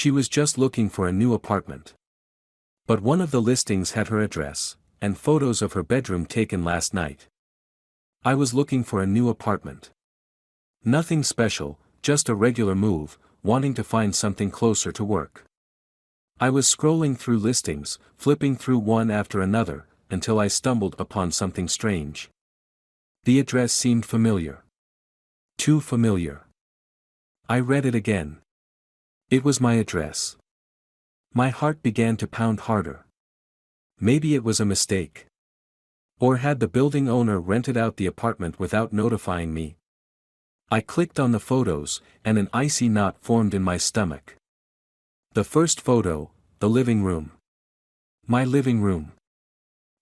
She was just looking for a new apartment. But one of the listings had her address, and photos of her bedroom taken last night. I was looking for a new apartment. Nothing special, just a regular move, wanting to find something closer to work. I was scrolling through listings, flipping through one after another, until I stumbled upon something strange. The address seemed familiar. Too familiar. I read it again. It was my address. My heart began to pound harder. Maybe it was a mistake. Or had the building owner rented out the apartment without notifying me? I clicked on the photos, and an icy knot formed in my stomach. The first photo, the living room. My living room.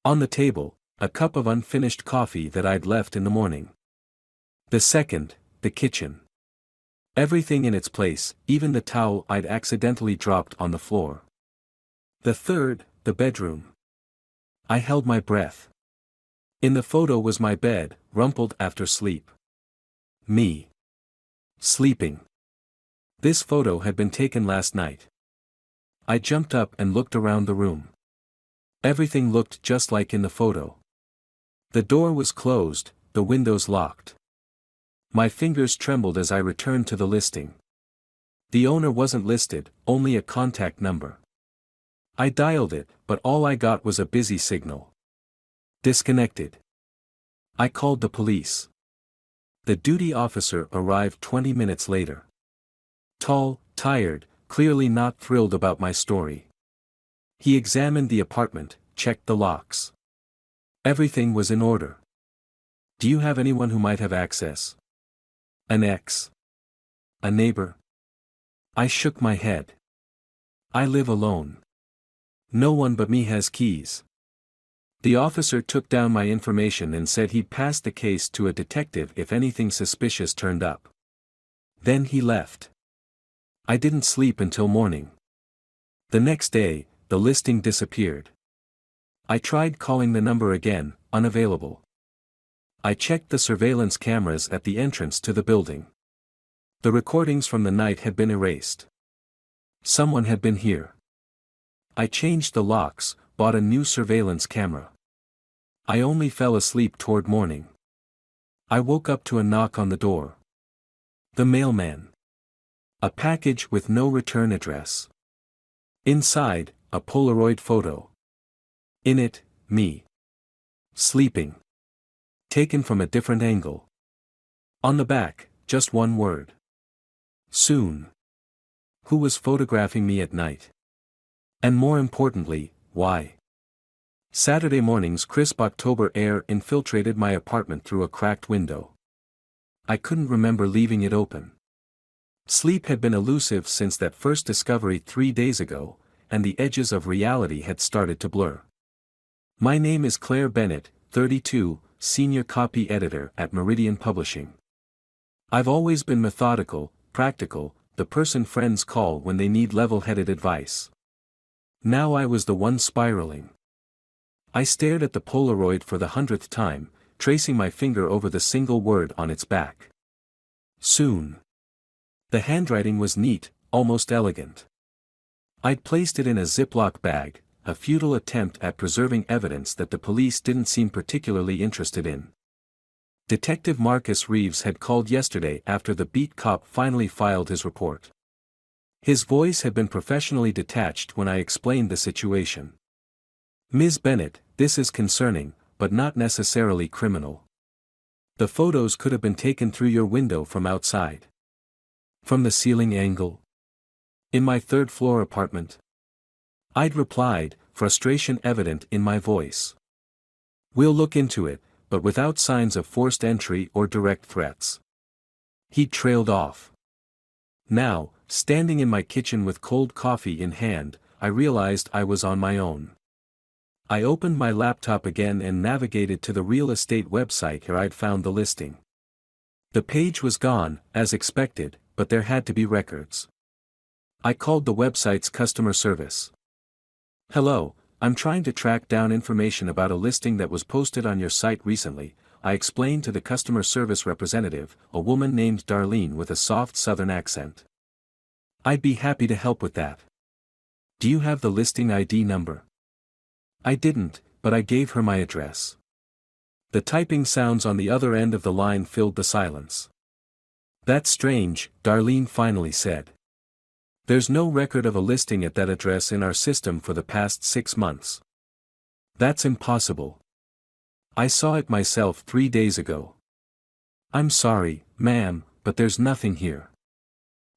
On the table, a cup of unfinished coffee that I'd left in the morning. The second, the kitchen. Everything in its place, even the towel I'd accidentally dropped on the floor. The third, the bedroom. I held my breath. In the photo was my bed, rumpled after sleep. Me. Sleeping. This photo had been taken last night. I jumped up and looked around the room. Everything looked just like in the photo. The door was closed, the windows locked. My fingers trembled as I returned to the listing. The owner wasn't listed, only a contact number. I dialed it, but all I got was a busy signal. Disconnected. I called the police. The duty officer arrived 20 minutes later. Tall, tired, clearly not thrilled about my story. He examined the apartment, checked the locks. Everything was in order. Do you have anyone who might have access? An ex? A neighbor? I shook my head. I live alone. No one but me has keys. The officer took down my information and said he'd pass the case to a detective if anything suspicious turned up. Then he left. I didn't sleep until morning. The next day, the listing disappeared. I tried calling the number again, unavailable. I checked the surveillance cameras at the entrance to the building. The recordings from the night had been erased. Someone had been here. I changed the locks, bought a new surveillance camera. I only fell asleep toward morning. I woke up to a knock on the door. The mailman. A package with no return address. Inside, a Polaroid photo. In it, me. Sleeping. Taken from a different angle. On the back, just one word. Soon. Who was photographing me at night? And more importantly, why? Saturday morning's crisp October air infiltrated my apartment through a cracked window. I couldn't remember leaving it open. Sleep had been elusive since that first discovery 3 days ago, and the edges of reality had started to blur. My name is Claire Bennett, 32, Senior Copy Editor at Meridian Publishing. I've always been methodical, practical, the person friends call when they need level-headed advice. Now I was the one spiraling. I stared at the Polaroid for the 100th time, tracing my finger over the single word on its back. Soon. The handwriting was neat, almost elegant. I'd placed it in a Ziploc bag, a futile attempt at preserving evidence that the police didn't seem particularly interested in. Detective Marcus Reeves had called yesterday after the beat cop finally filed his report. His voice had been professionally detached when I explained the situation. Ms. Bennett, this is concerning, but not necessarily criminal. The photos could have been taken through your window from outside. From the ceiling angle. In my third-floor apartment. I'd replied, frustration evident in my voice. We'll look into it, but without signs of forced entry or direct threats. He trailed off. Now, standing in my kitchen with cold coffee in hand, I realized I was on my own. I opened my laptop again and navigated to the real estate website where I'd found the listing. The page was gone, as expected, but there had to be records. I called the website's customer service. Hello, I'm trying to track down information about a listing that was posted on your site recently, I explained to the customer service representative, a woman named Darlene with a soft southern accent. I'd be happy to help with that. Do you have the listing ID number? I didn't, but I gave her my address. The typing sounds on the other end of the line filled the silence. That's strange, Darlene finally said. There's no record of a listing at that address in our system for the past 6 months. That's impossible. I saw it myself 3 days ago. I'm sorry, ma'am, but there's nothing here.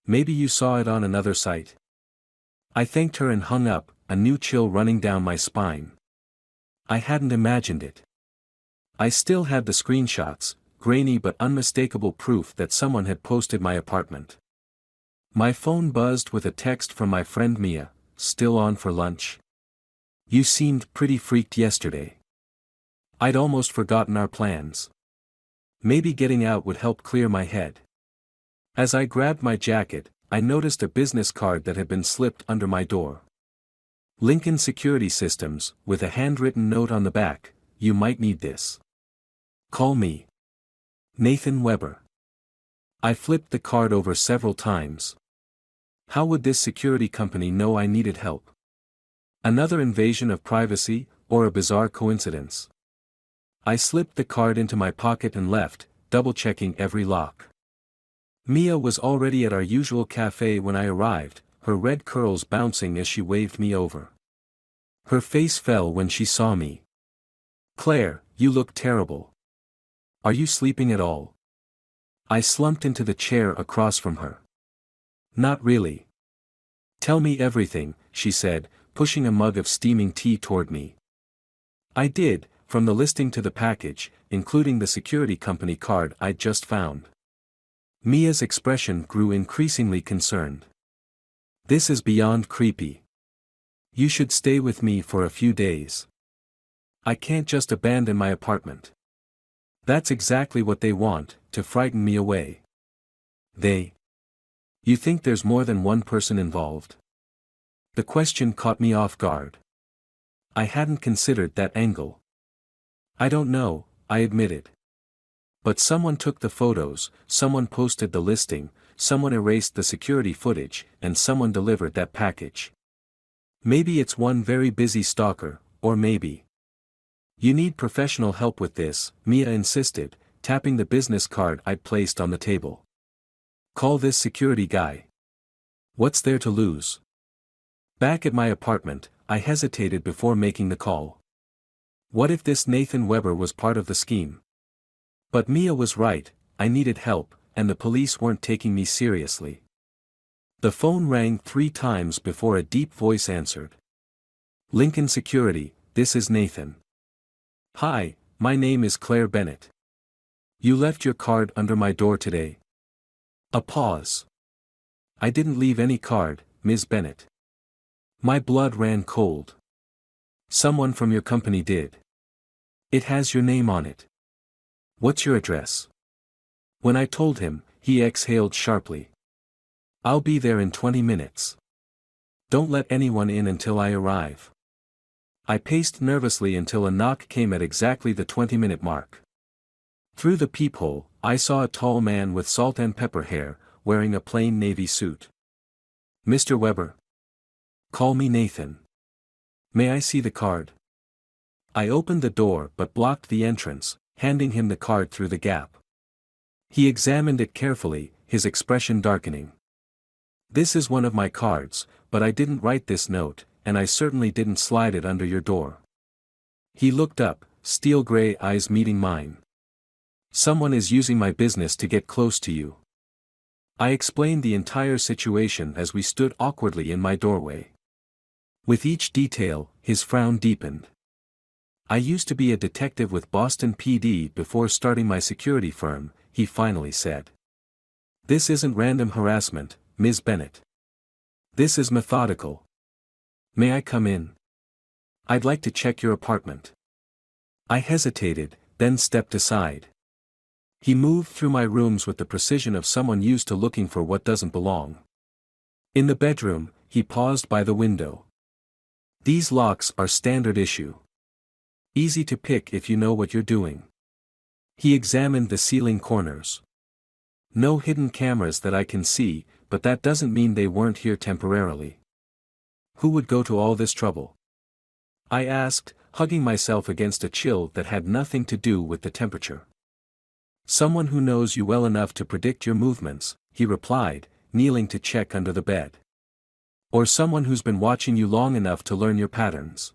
Maybe you saw it on another site. I thanked her and hung up, a new chill running down my spine. I hadn't imagined it. I still had the screenshots, grainy but unmistakable proof that someone had posted my apartment. My phone buzzed with a text from my friend Mia, still on for lunch? You seemed pretty freaked yesterday. I'd almost forgotten our plans. Maybe getting out would help clear my head. As I grabbed my jacket, I noticed a business card that had been slipped under my door. Lincoln Security Systems, with a handwritten note on the back, you might need this. Call me. Nathan Weber. I flipped the card over several times. How would this security company know I needed help? Another invasion of privacy, or a bizarre coincidence? I slipped the card into my pocket and left, double-checking every lock. Mia was already at our usual cafe when I arrived, her red curls bouncing as she waved me over. Her face fell when she saw me. Claire, you look terrible. Are you sleeping at all? I slumped into the chair across from her. Not really. Tell me everything, she said, pushing a mug of steaming tea toward me. I did, from the listing to the package, including the security company card I'd just found. Mia's expression grew increasingly concerned. This is beyond creepy. You should stay with me for a few days. I can't just abandon my apartment. That's exactly what they want, to frighten me away. They? You think there's more than one person involved? The question caught me off guard. I hadn't considered that angle. I don't know, I admitted. But someone took the photos, someone posted the listing, someone erased the security footage, and someone delivered that package. Maybe it's one very busy stalker, or maybe. You need professional help with this, Mia insisted, tapping the business card I'd placed on the table. Call this security guy. What's there to lose? Back at my apartment, I hesitated before making the call. What if this Nathan Weber was part of the scheme? But Mia was right, I needed help, and the police weren't taking me seriously. The phone rang 3 times before a deep voice answered. Lincoln Security, this is Nathan. Hi, my name is Claire Bennett. You left your card under my door today. A pause. I didn't leave any card, Ms. Bennett. My blood ran cold. Someone from your company did. It has your name on it. What's your address? When I told him, he exhaled sharply. I'll be there in 20 minutes. Don't let anyone in until I arrive. I paced nervously until a knock came at exactly the 20-minute mark. Through the peephole, I saw a tall man with salt and pepper hair, wearing a plain navy suit. Mr. Weber. Call me Nathan. May I see the card? I opened the door but blocked the entrance, handing him the card through the gap. He examined it carefully, his expression darkening. This is one of my cards, but I didn't write this note, and I certainly didn't slide it under your door. He looked up, steel gray eyes meeting mine. Someone is using my business to get close to you. I explained the entire situation as we stood awkwardly in my doorway. With each detail, his frown deepened. I used to be a detective with Boston PD before starting my security firm, he finally said. This isn't random harassment, Ms. Bennett. This is methodical. May I come in? I'd like to check your apartment. I hesitated, then stepped aside. He moved through my rooms with the precision of someone used to looking for what doesn't belong. In the bedroom, he paused by the window. These locks are standard issue. Easy to pick if you know what you're doing. He examined the ceiling corners. No hidden cameras that I can see, but that doesn't mean they weren't here temporarily. Who would go to all this trouble? I asked, hugging myself against a chill that had nothing to do with the temperature. Someone who knows you well enough to predict your movements, he replied, kneeling to check under the bed. Or someone who's been watching you long enough to learn your patterns.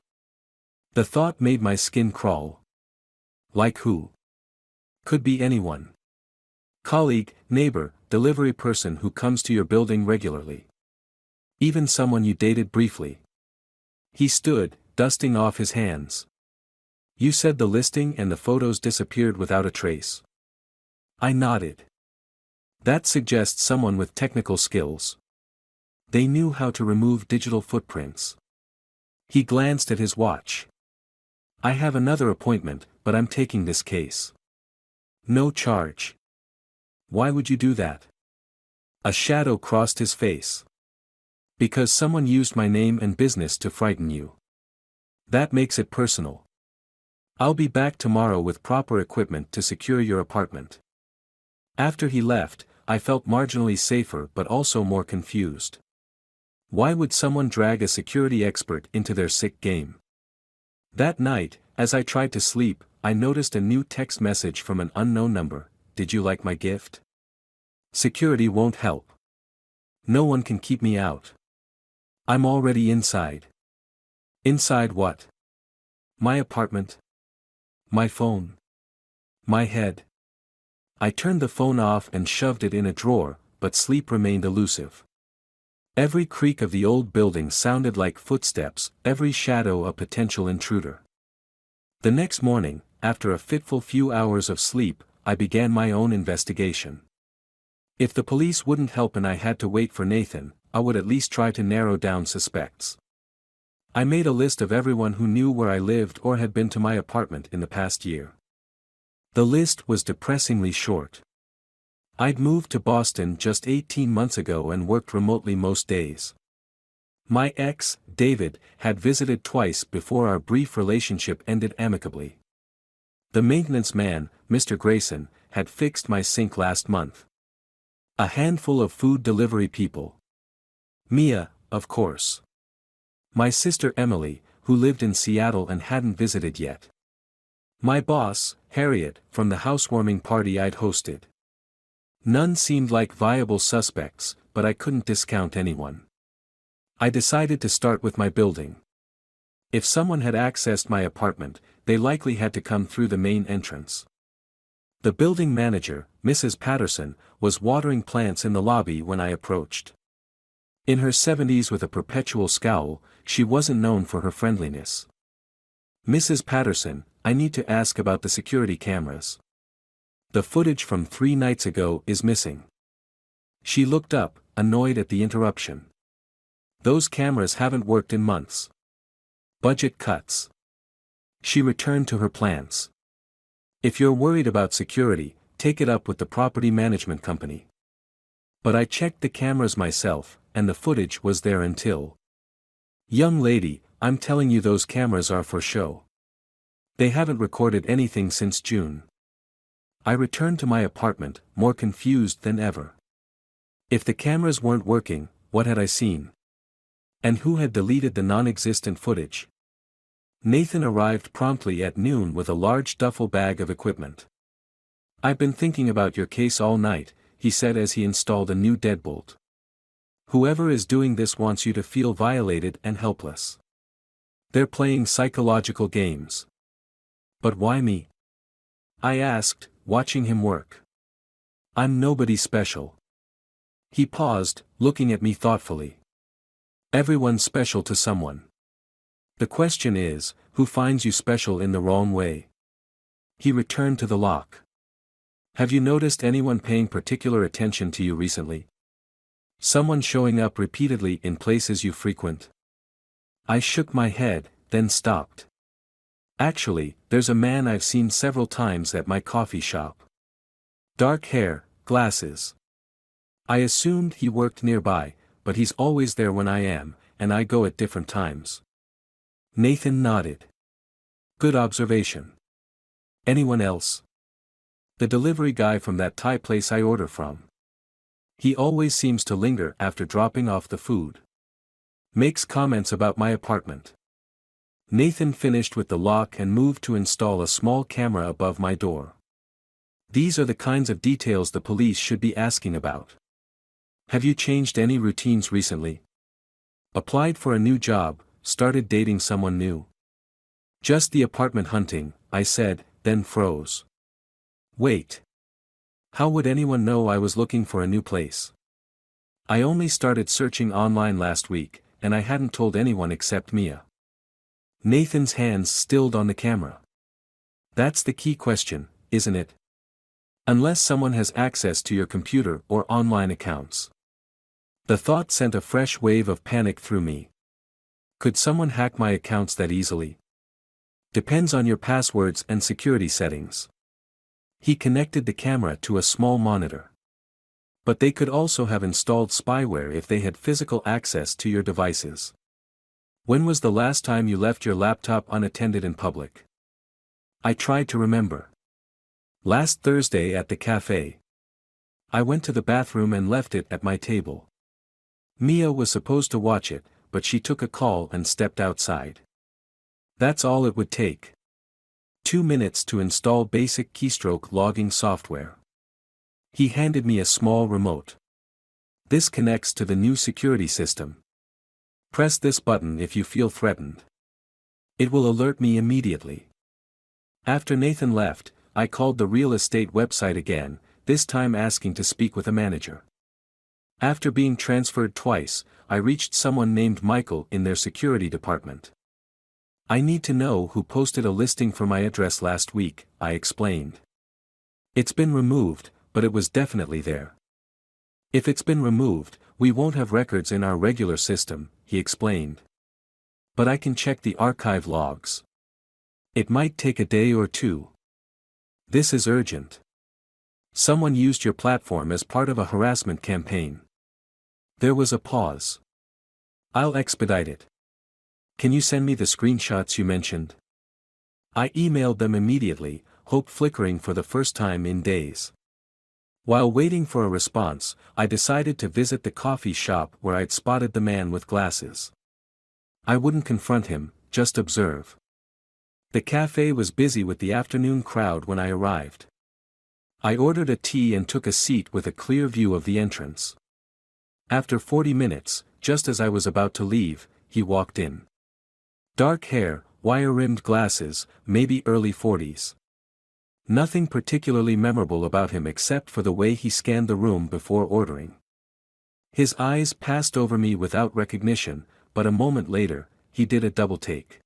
The thought made my skin crawl. Like who? Could be anyone. Colleague, neighbor, delivery person who comes to your building regularly. Even someone you dated briefly. He stood, dusting off his hands. You said the listing and the photos disappeared without a trace. I nodded. That suggests someone with technical skills. They knew how to remove digital footprints. He glanced at his watch. I have another appointment, but I'm taking this case. No charge. Why would you do that? A shadow crossed his face. Because someone used my name and business to frighten you. That makes it personal. I'll be back tomorrow with proper equipment to secure your apartment. After he left, I felt marginally safer but also more confused. Why would someone drag a security expert into their sick game? That night, as I tried to sleep, I noticed a new text message from an unknown number. Did you like my gift? Security won't help. No one can keep me out. I'm already inside. Inside what? My apartment. My phone. My head. I turned the phone off and shoved it in a drawer, but sleep remained elusive. Every creak of the old building sounded like footsteps, every shadow a potential intruder. The next morning, after a fitful few hours of sleep, I began my own investigation. If the police wouldn't help and I had to wait for Nathan, I would at least try to narrow down suspects. I made a list of everyone who knew where I lived or had been to my apartment in the past year. The list was depressingly short. I'd moved to Boston just 18 months ago and worked remotely most days. My ex, David, had visited twice before our brief relationship ended amicably. The maintenance man, Mr. Grayson, had fixed my sink last month. A handful of food delivery people. Mia, of course. My sister Emily, who lived in Seattle and hadn't visited yet. My boss, Harriet, from the housewarming party I'd hosted. None seemed like viable suspects, but I couldn't discount anyone. I decided to start with my building. If someone had accessed my apartment, they likely had to come through the main entrance. The building manager, Mrs. Patterson, was watering plants in the lobby when I approached. In her 70s with a perpetual scowl, she wasn't known for her friendliness. Mrs. Patterson, I need to ask about the security cameras. The footage from 3 nights ago is missing. She looked up, annoyed at the interruption. Those cameras haven't worked in months. Budget cuts. She returned to her plans. If you're worried about security, take it up with the property management company. But I checked the cameras myself, and the footage was there until. Young lady, I'm telling you those cameras are for show. They haven't recorded anything since June. I returned to my apartment, more confused than ever. If the cameras weren't working, what had I seen? And who had deleted the non-existent footage? Nathan arrived promptly at noon with a large duffel bag of equipment. I've been thinking about your case all night, he said as he installed a new deadbolt. Whoever is doing this wants you to feel violated and helpless. They're playing psychological games. But why me? I asked, watching him work. I'm nobody special. He paused, looking at me thoughtfully. Everyone's special to someone. The question is, who finds you special in the wrong way? He returned to the lock. Have you noticed anyone paying particular attention to you recently? Someone showing up repeatedly in places you frequent? I shook my head, then stopped. Actually, there's a man I've seen several times at my coffee shop. Dark hair, glasses. I assumed he worked nearby, but he's always there when I am, and I go at different times. Nathan nodded. Good observation. Anyone else? The delivery guy from that Thai place I order from. He always seems to linger after dropping off the food. Makes comments about my apartment. Nathan finished with the lock and moved to install a small camera above my door. These are the kinds of details the police should be asking about. Have you changed any routines recently? Applied for a new job, started dating someone new? Just the apartment hunting, I said, then froze. Wait. How would anyone know I was looking for a new place? I only started searching online last week, and I hadn't told anyone except Mia. Nathan's hands stilled on the camera. That's the key question, isn't it? Unless someone has access to your computer or online accounts. The thought sent a fresh wave of panic through me. Could someone hack my accounts that easily? Depends on your passwords and security settings. He connected the camera to a small monitor. But they could also have installed spyware if they had physical access to your devices. When was the last time you left your laptop unattended in public? I tried to remember. Last Thursday at the cafe. I went to the bathroom and left it at my table. Mia was supposed to watch it, but she took a call and stepped outside. That's all it would take. 2 minutes to install basic keystroke logging software. He handed me a small remote. This connects to the new security system. Press this button if you feel threatened. It will alert me immediately. After Nathan left, I called the real estate website again, this time asking to speak with a manager. After being transferred twice, I reached someone named Michael in their security department. I need to know who posted a listing for my address last week, I explained. It's been removed, but it was definitely there. If it's been removed, we won't have records in our regular system, he explained. But I can check the archive logs. It might take a day or two. This is urgent. Someone used your platform as part of a harassment campaign. There was a pause. I'll expedite it. Can you send me the screenshots you mentioned? I emailed them immediately, hope flickering for the first time in days. While waiting for a response, I decided to visit the coffee shop where I'd spotted the man with glasses. I wouldn't confront him, just observe. The cafe was busy with the afternoon crowd when I arrived. I ordered a tea and took a seat with a clear view of the entrance. After 40 minutes, just as I was about to leave, he walked in. Dark hair, wire-rimmed glasses, maybe early 40s. Nothing particularly memorable about him except for the way he scanned the room before ordering. His eyes passed over me without recognition, but a moment later, he did a double take.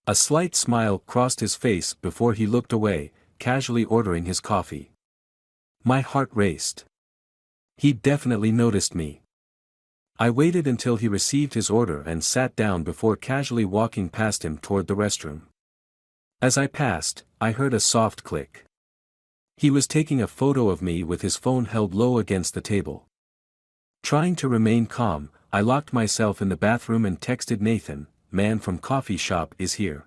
A slight smile crossed his face before he looked away, casually ordering his coffee. My heart raced. He'd definitely noticed me. I waited until he received his order and sat down before casually walking past him toward the restroom. As I passed, I heard a soft click. He was taking a photo of me with his phone held low against the table. Trying to remain calm, I locked myself in the bathroom and texted Nathan, "Man from coffee shop is here.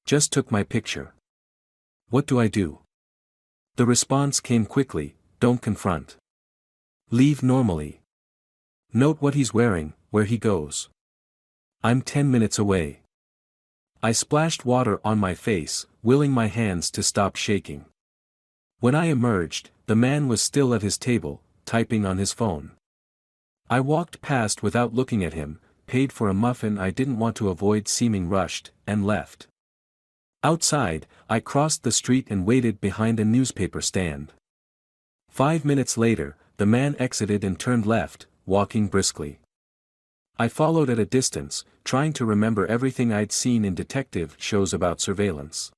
Just took my picture. What do I do?" The response came quickly, "Don't confront. Leave normally. Note what he's wearing, where he goes. I'm 10 minutes away." I splashed water on my face, willing my hands to stop shaking. When I emerged, the man was still at his table, typing on his phone. I walked past without looking at him, paid for a muffin I didn't want to avoid seeming rushed, and left. Outside, I crossed the street and waited behind a newspaper stand. 5 minutes later, the man exited and turned left, walking briskly. I followed at a distance, trying to remember everything I'd seen in detective shows about surveillance.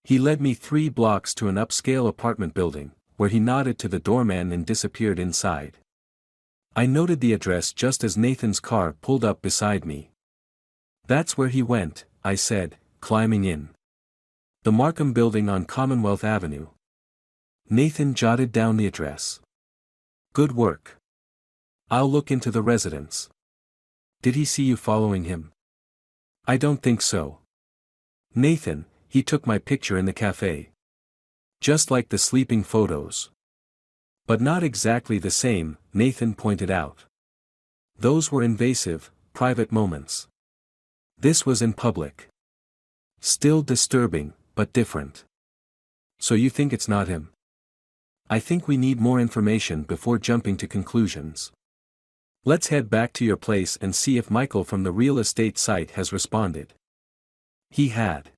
He led me 3 blocks to an upscale apartment building, where he nodded to the doorman and disappeared inside. I noted the address just as Nathan's car pulled up beside me. "That's where he went," I said, climbing in. "The Markham Building on Commonwealth Avenue." Nathan jotted down the address. "Good work. I'll look into the residence." "Did he see you following him?" "I don't think so." "Nathan, he took my picture in the cafe. Just like the sleeping photos." But not exactly the same, Nathan pointed out. Those were invasive, private moments. This was in public. Still disturbing, but different. So you think it's not him? I think we need more information before jumping to conclusions. Let's head back to your place and see if Michael from the real estate site has responded. He had.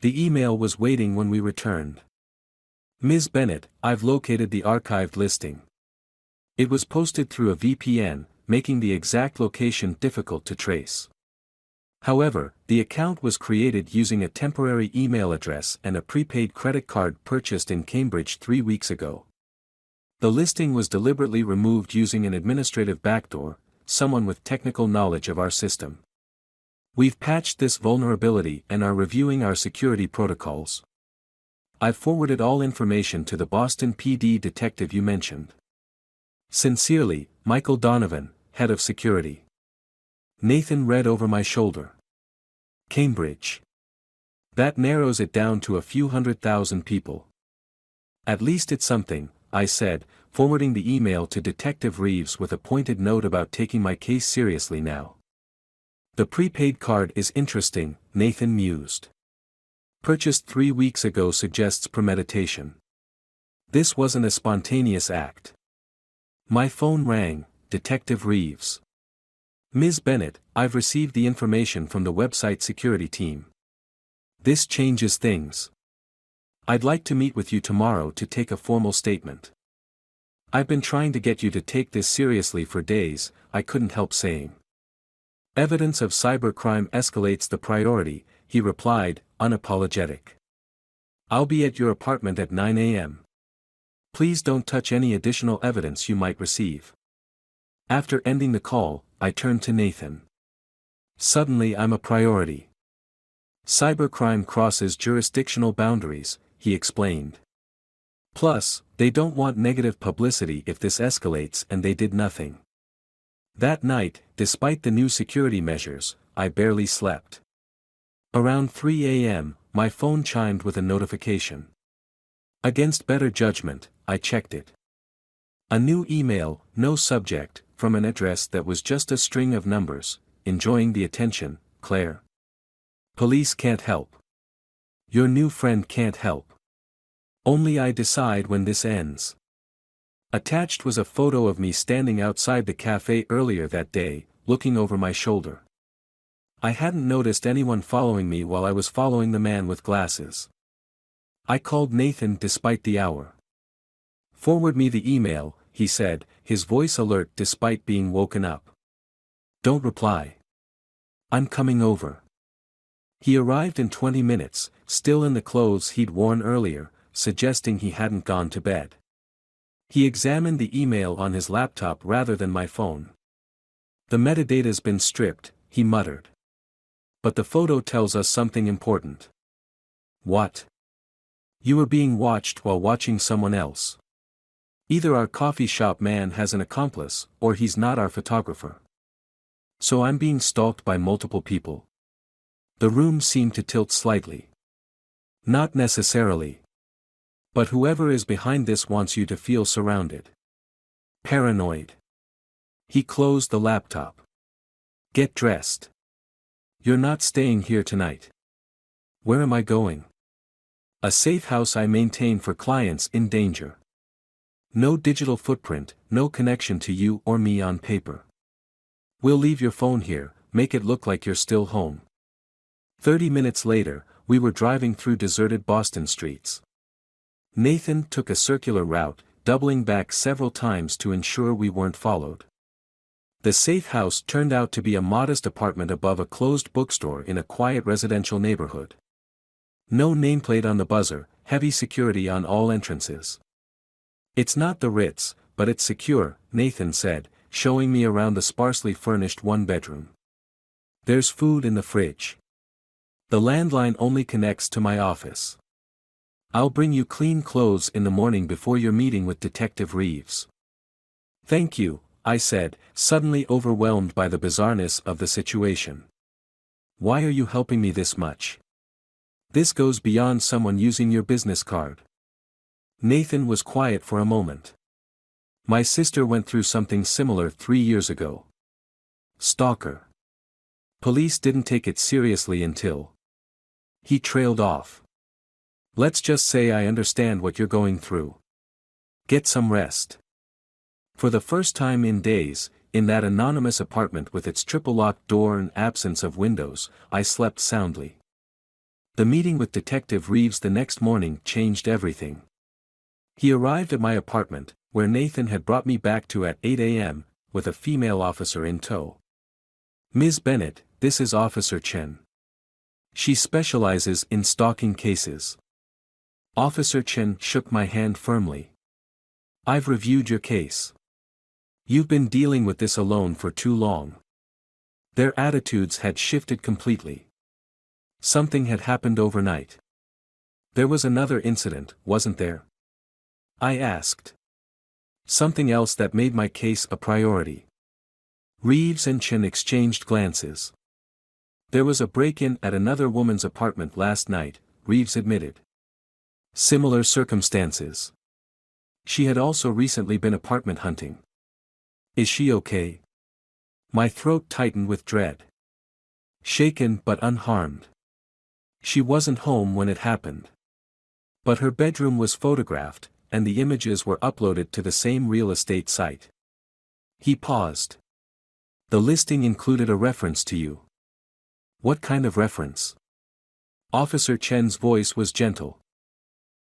The email was waiting when we returned. Ms. Bennett, I've located the archived listing. It was posted through a VPN, making the exact location difficult to trace. However, the account was created using a temporary email address and a prepaid credit card purchased in Cambridge 3 weeks ago. The listing was deliberately removed using an administrative backdoor, someone with technical knowledge of our system. We've patched this vulnerability and are reviewing our security protocols. I've forwarded all information to the Boston PD detective you mentioned. Sincerely, Michael Donovan, Head of Security. Nathan read over my shoulder. Cambridge. That narrows it down to a few 100,000 people. At least it's something, I said, forwarding the email to Detective Reeves with a pointed note about taking my case seriously now. The prepaid card is interesting, Nathan mused. Purchased 3 weeks ago suggests premeditation. This wasn't a spontaneous act. My phone rang, Detective Reeves. Ms. Bennett, I've received the information from the website security team. This changes things. I'd like to meet with you tomorrow to take a formal statement. I've been trying to get you to take this seriously for days, I couldn't help saying. Evidence of cybercrime escalates the priority, he replied, unapologetic. I'll be at your apartment at 9 a.m. Please don't touch any additional evidence you might receive. After ending the call, I turned to Nathan. Suddenly I'm a priority. Cybercrime crosses jurisdictional boundaries, he explained. Plus, they don't want negative publicity if this escalates, and they did nothing. That night, despite the new security measures, I barely slept. Around 3 a.m., my phone chimed with a notification. Against better judgment, I checked it. A new email, no subject, from an address that was just a string of numbers, enjoying the attention, Claire. Police can't help. Your new friend can't help. Only I decide when this ends. Attached was a photo of me standing outside the cafe earlier that day, looking over my shoulder. I hadn't noticed anyone following me while I was following the man with glasses. I called Nathan despite the hour. Forward me the email, he said, his voice alert despite being woken up. Don't reply. I'm coming over. He arrived in 20 minutes, still in the clothes he'd worn earlier, suggesting he hadn't gone to bed. He examined the email on his laptop rather than my phone. The metadata's been stripped, he muttered. But the photo tells us something important. What? You were being watched while watching someone else. Either our coffee shop man has an accomplice, or he's not our photographer. So I'm being stalked by multiple people. The room seemed to tilt slightly. Not necessarily. But whoever is behind this wants you to feel surrounded. Paranoid. He closed the laptop. Get dressed. You're not staying here tonight. Where am I going? A safe house I maintain for clients in danger. No digital footprint, no connection to you or me on paper. We'll leave your phone here, make it look like you're still home. 30 minutes later, we were driving through deserted Boston streets. Nathan took a circular route, doubling back several times to ensure we weren't followed. The safe house turned out to be a modest apartment above a closed bookstore in a quiet residential neighborhood. No nameplate on the buzzer, heavy security on all entrances. It's not the Ritz, but it's secure, Nathan said, showing me around the sparsely furnished one-bedroom. There's food in the fridge. The landline only connects to my office. I'll bring you clean clothes in the morning before your meeting with Detective Reeves. Thank you, I said, suddenly overwhelmed by the bizarreness of the situation. Why are you helping me this much? This goes beyond someone using your business card. Nathan was quiet for a moment. My sister went through something similar 3 years ago. Stalker. Police didn't take it seriously until he trailed off. Let's just say I understand what you're going through. Get some rest. For the first time in days, in that anonymous apartment with its triple-locked door and absence of windows, I slept soundly. The meeting with Detective Reeves the next morning changed everything. He arrived at my apartment, where Nathan had brought me back to at 8 a.m., with a female officer in tow. Ms. Bennett, this is Officer Chen. She specializes in stalking cases. Officer Chen shook my hand firmly. I've reviewed your case. You've been dealing with this alone for too long. Their attitudes had shifted completely. Something had happened overnight. There was another incident, wasn't there? I asked. Something else that made my case a priority. Reeves and Chen exchanged glances. There was a break-in at another woman's apartment last night, Reeves admitted. Similar circumstances. She had also recently been apartment hunting. Is she okay? My throat tightened with dread. Shaken but unharmed. She wasn't home when it happened. But her bedroom was photographed, and the images were uploaded to the same real estate site. He paused. The listing included a reference to you. What kind of reference? Officer Chen's voice was gentle.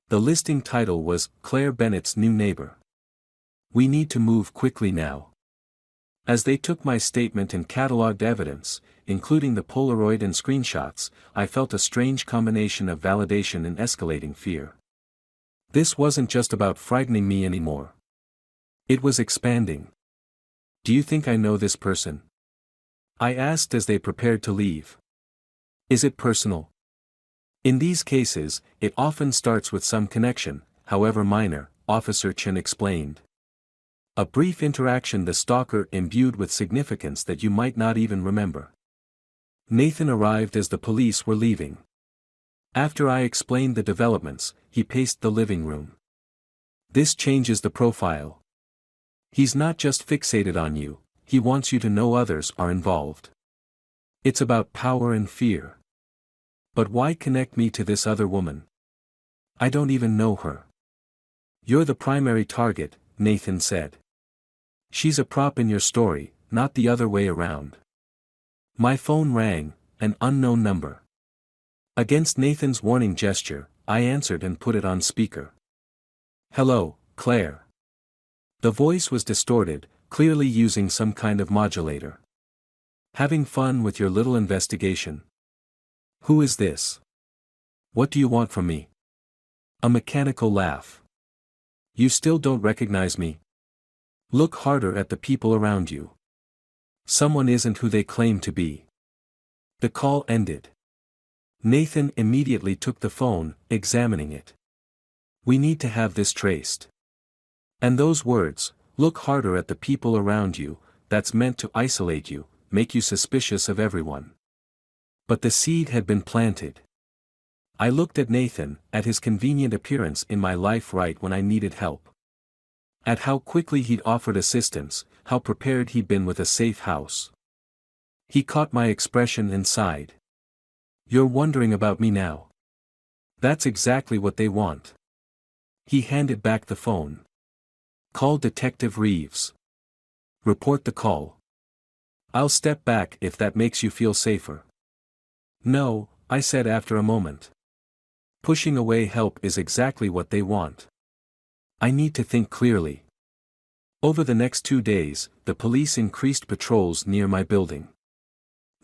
The listing title was Claire Bennett's New Neighbor. We need to move quickly now. As they took my statement and cataloged evidence, including the Polaroid and screenshots, I felt a strange combination of validation and escalating fear. This wasn't just about frightening me anymore. It was expanding. Do you think I know this person? I asked as they prepared to leave. Is it personal? In these cases, it often starts with some connection, however minor, Officer Chen explained. A brief interaction the stalker imbued with significance that you might not even remember. Nathan arrived as the police were leaving. After I explained the developments, he paced the living room. This changes the profile. He's not just fixated on you, he wants you to know others are involved. It's about power and fear. But why connect me to this other woman? I don't even know her. You're the primary target, Nathan said. She's a prop in your story, not the other way around. My phone rang, an unknown number. Against Nathan's warning gesture, I answered and put it on speaker. Hello, Claire. The voice was distorted, clearly using some kind of modulator. Having fun with your little investigation? Who is this? What do you want from me? A mechanical laugh. You still don't recognize me? Look harder at the people around you. Someone isn't who they claim to be. The call ended. Nathan immediately took the phone, examining it. We need to have this traced. And those words, look harder at the people around you, that's meant to isolate you, make you suspicious of everyone. But the seed had been planted. I looked at Nathan, at his convenient appearance in my life right when I needed help. At how quickly he'd offered assistance, how prepared he'd been with a safe house. He caught my expression and sighed. You're wondering about me now. That's exactly what they want. He handed back the phone. Call Detective Reeves. Report the call. I'll step back if that makes you feel safer. No, I said after a moment. Pushing away help is exactly what they want. I need to think clearly. Over the next 2 days, the police increased patrols near my building.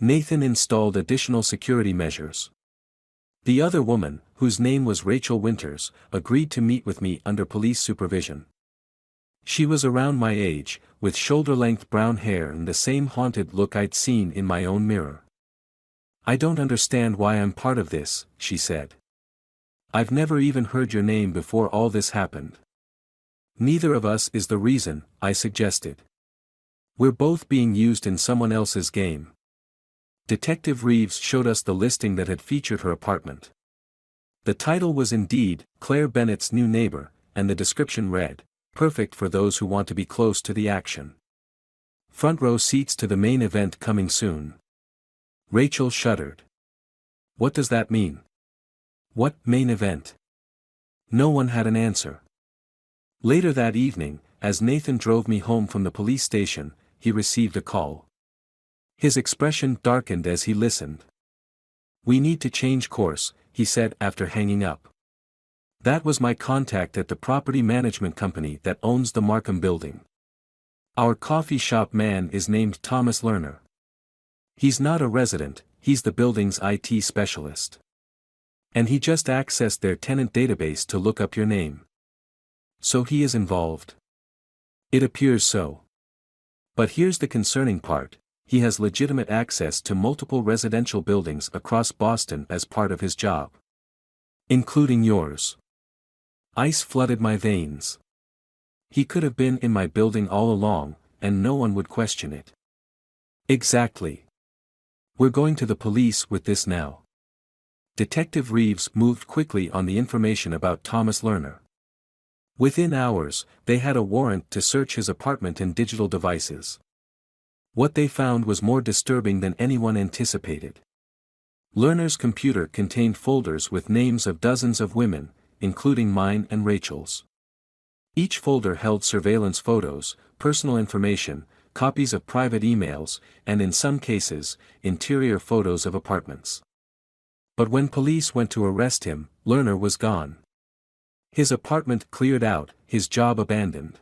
Nathan installed additional security measures. The other woman, whose name was Rachel Winters, agreed to meet with me under police supervision. She was around my age, with shoulder-length brown hair and the same haunted look I'd seen in my own mirror. I don't understand why I'm part of this, she said. I've never even heard your name before all this happened. Neither of us is the reason, I suggested. We're both being used in someone else's game. Detective Reeves showed us the listing that had featured her apartment. The title was indeed, Claire Bennett's New Neighbor, and the description read, Perfect for those who want to be close to the action. Front row seats to the main event coming soon. Rachel shuddered. What does that mean? What main event? No one had an answer. Later that evening, as Nathan drove me home from the police station, he received a call. His expression darkened as he listened. We need to change course, he said after hanging up. That was my contact at the property management company that owns the Markham building. Our coffee shop man is named Thomas Lerner. He's not a resident, he's the building's IT specialist. And he just accessed their tenant database to look up your name. So he is involved. It appears so. But here's the concerning part, he has legitimate access to multiple residential buildings across Boston as part of his job. Including yours. Ice flooded my veins. He could have been in my building all along, and no one would question it. Exactly. We're going to the police with this now. Detective Reeves moved quickly on the information about Thomas Lerner. Within hours, they had a warrant to search his apartment and digital devices. What they found was more disturbing than anyone anticipated. Lerner's computer contained folders with names of dozens of women, including mine and Rachel's. Each folder held surveillance photos, personal information, copies of private emails, and in some cases, interior photos of apartments. But when police went to arrest him, Lerner was gone. His apartment cleared out, his job abandoned.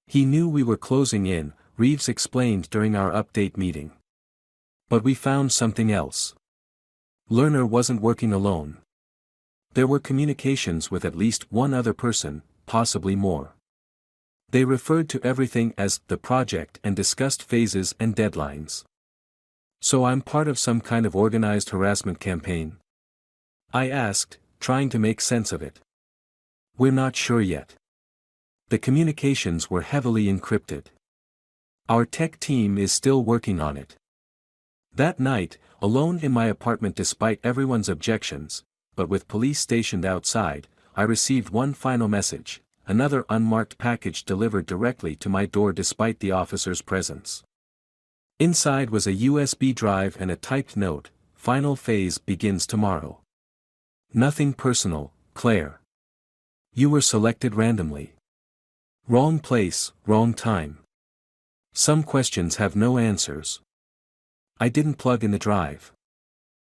He knew we were closing in, Reeves explained during our update meeting. But we found something else. Lerner wasn't working alone. There were communications with at least one other person, possibly more. They referred to everything as the project and discussed phases and deadlines. So I'm part of some kind of organized harassment campaign? I asked, trying to make sense of it. We're not sure yet. The communications were heavily encrypted. Our tech team is still working on it. That night, alone in my apartment despite everyone's objections, but with police stationed outside, I received one final message, another unmarked package delivered directly to my door despite the officer's presence. Inside was a USB drive and a typed note, final phase begins tomorrow. Nothing personal, Claire. You were selected randomly. Wrong place, wrong time. Some questions have no answers. I didn't plug in the drive.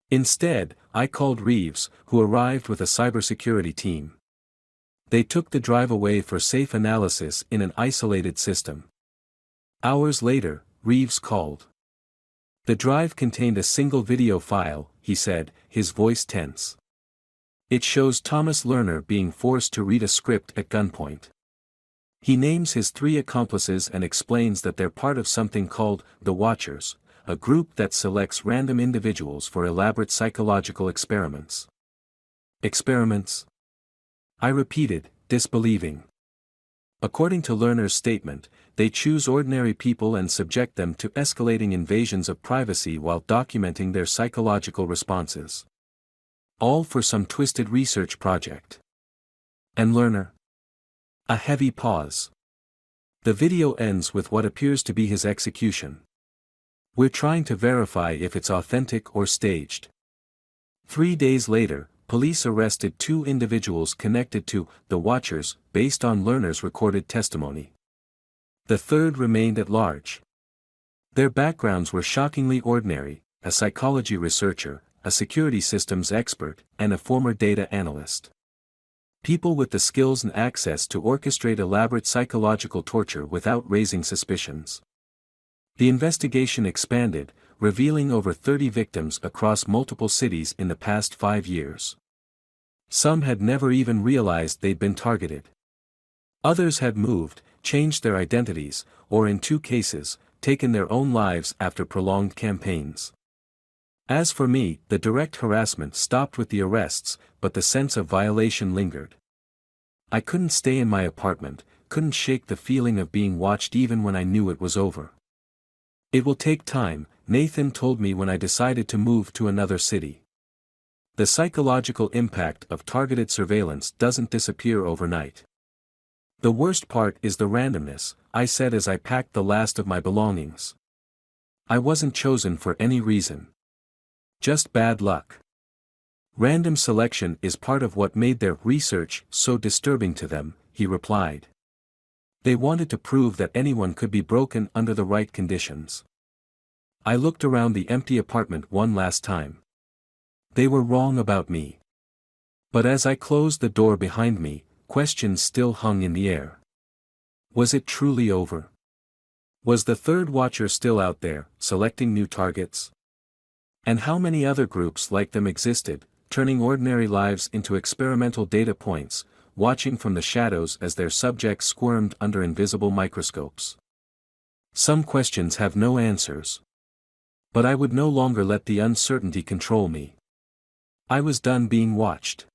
Instead, I called Reeves, who arrived with a cybersecurity team. They took the drive away for safe analysis in an isolated system. Hours later, Reeves called. The drive contained a single video file, he said, his voice tense. It shows Thomas Lerner being forced to read a script at gunpoint. He names his 3 accomplices and explains that they're part of something called the Watchers, a group that selects random individuals for elaborate psychological experiments. Experiments? I repeated, disbelieving. According to Lerner's statement, they choose ordinary people and subject them to escalating invasions of privacy while documenting their psychological responses. All for some twisted research project. And Lerner? A heavy pause. The video ends with what appears to be his execution. We're trying to verify if it's authentic or staged. 3 days later, police arrested 2 individuals connected to the Watchers based on Lerner's recorded testimony. The third remained at large. Their backgrounds were shockingly ordinary: a psychology researcher, a security systems expert, and a former data analyst. People with the skills and access to orchestrate elaborate psychological torture without raising suspicions. The investigation expanded, revealing over 30 victims across multiple cities in the past 5 years. Some had never even realized they'd been targeted. Others had moved, changed their identities, or in 2 cases, taken their own lives after prolonged campaigns. As for me, the direct harassment stopped with the arrests, but the sense of violation lingered. I couldn't stay in my apartment, couldn't shake the feeling of being watched even when I knew it was over. It will take time, Nathan told me when I decided to move to another city. The psychological impact of targeted surveillance doesn't disappear overnight. The worst part is the randomness, I said as I packed the last of my belongings. I wasn't chosen for any reason. Just bad luck. Random selection is part of what made their research so disturbing to them, he replied. They wanted to prove that anyone could be broken under the right conditions. I looked around the empty apartment one last time. They were wrong about me. But as I closed the door behind me, questions still hung in the air. Was it truly over? Was the third watcher still out there, selecting new targets? And how many other groups like them existed, turning ordinary lives into experimental data points, watching from the shadows as their subjects squirmed under invisible microscopes? Some questions have no answers. But I would no longer let the uncertainty control me. I was done being watched.